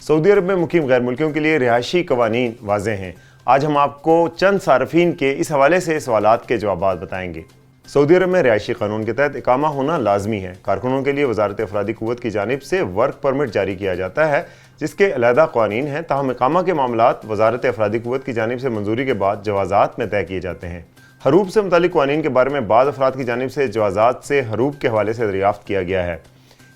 Saudi अरब में मुकीम गैर मुल्कियों के लिए रिहायशी कवानीन वाज़ेह हैं। आज हम आपको चंद सार्फिन के इस हवाले से सवालात के जवाब बताएंगे। सऊदी अरब में रिहायशी कानून के तहत इकामा होना लाजमी है। कारकुनों के लिए वजारत अफरादी कुव्वत की जानिब से वर्क परमिट जारी किया जाता है, जिसके अलहदा क़वानीन हैं। ताहम इकामा के मामलात वजारत अफरादी कुव्वत की जानिब से मंजूरी के बाद जवाज़ात में तय किए जाते हैं। हरूब से मुतालिक क़वानीन के बारे में बाद अफराद की जानिब से जवाज़ात से हरूब के हवाले से दरियाफ्त किया गया है।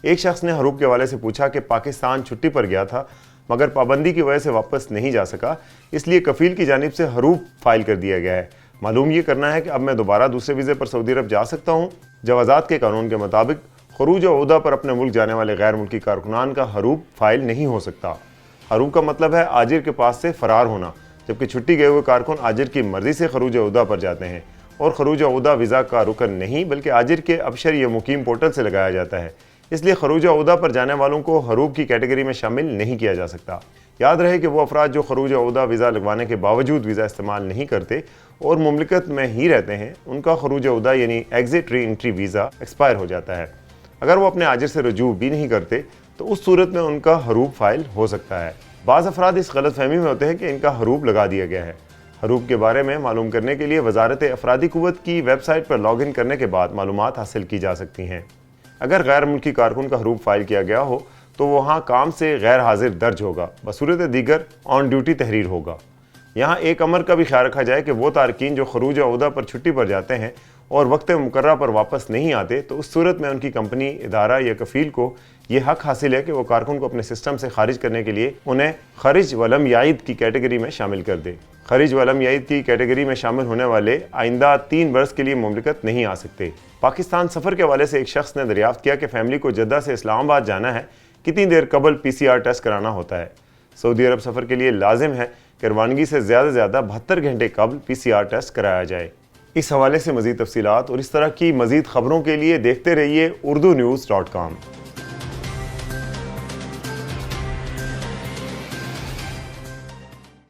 एक शख्स ने हरूब के हवाले से पूछा कि पाकिस्तान छुट्टी पर गया था मगर पाबंदी की वजह से वापस नहीं जा सका, इसलिए कफील की जानिब से हरूब फाइल कर दिया गया है। मालूम ये करना है कि अब मैं दोबारा दूसरे वीज़े पर सऊदी अरब जा सकता हूँ। जवाज़ात के कानून के मुताबिक खरूज ओहदा पर अपने मुल्क जाने वाले गैर मुल्की कारकुनान का हरूब फाइल नहीं हो सकता। हरूब का मतलब है आजिर के पास से फरार होना, जबकि छुट्टी गए हुए कारकुन आजिर की मर्जी से खरूज ओहदा पर जाते हैं और खरूज ओहदा वीज़ा का रुकन नहीं बल्कि आजिर के अबशर या मुकीम पोर्टल से लगाया जाता है। इसलिए खरूज ओहदा पर जाने वालों को हरूब की कैटेगरी में शामिल नहीं किया जा सकता। याद रहे कि वो अफराद जो खरूज ओहदा वीज़ा लगवाने के बावजूद वीज़ा इस्तेमाल नहीं करते और मुमलिकत में ही रहते हैं, उनका खरूज ओहदा यानी exit re entry visa expire हो जाता है। अगर वो अपने आजिर से रजू भी नहीं करते तो उस सूरत में उनका हरूब फाइल हो सकता है। बाज़ अफराद इस गलत फहमी में होते हैं कि इनका हरूब लगा दिया गया है। हरूब के बारे में मालूम करने के लिए वजारत अफरादी कुव्वत की वेबसाइट पर लॉग इन करने के बाद मालूमात हासिल की जा सकती हैं। अगर गैर मुल्की कारकुन का हरूब फाइल किया गया हो तो वहाँ काम से गैर हाजिर दर्ज होगा, बसूरत दीगर ऑन ड्यूटी तहरीर होगा। यहाँ एक अमर का भी ख्याल रखा जाए कि वो तारकीन जो खरूज ओहदा पर छुट्टी पर जाते हैं और वक्त मुकर्रर पर वापस नहीं आते तो उस सूरत में उनकी कंपनी, इदारा या कफील को ये हक हासिल है कि वो कारकुन को अपने सिस्टम से खारिज करने के लिए उन्हें खरिज वलम याइद की कैटेगरी में शामिल कर दे। खरिज वलम याइद की कैटेगरी में शामिल होने वाले आइंदा 3 बरस के लिए मुमलिकत नहीं आ सकते। पाकिस्तान सफ़र के हवाले से एक शख्स ने दरियाफ्त किया कि फैमिली को जद्दा से इस्लामाबाद जाना है, कितनी देर कबल PCR टेस्ट कराना होता है। सऊदी अरब सफ़र के लिए लाजिम है कि रवानगी से ज़्यादा 72 घंटे कबल PCR टेस्ट कराया जाए। इस हवाले से मज़ीद तफसीलात और इस तरह की मज़ीद ख़बरों के लिए देखते रहिए urdunews.com।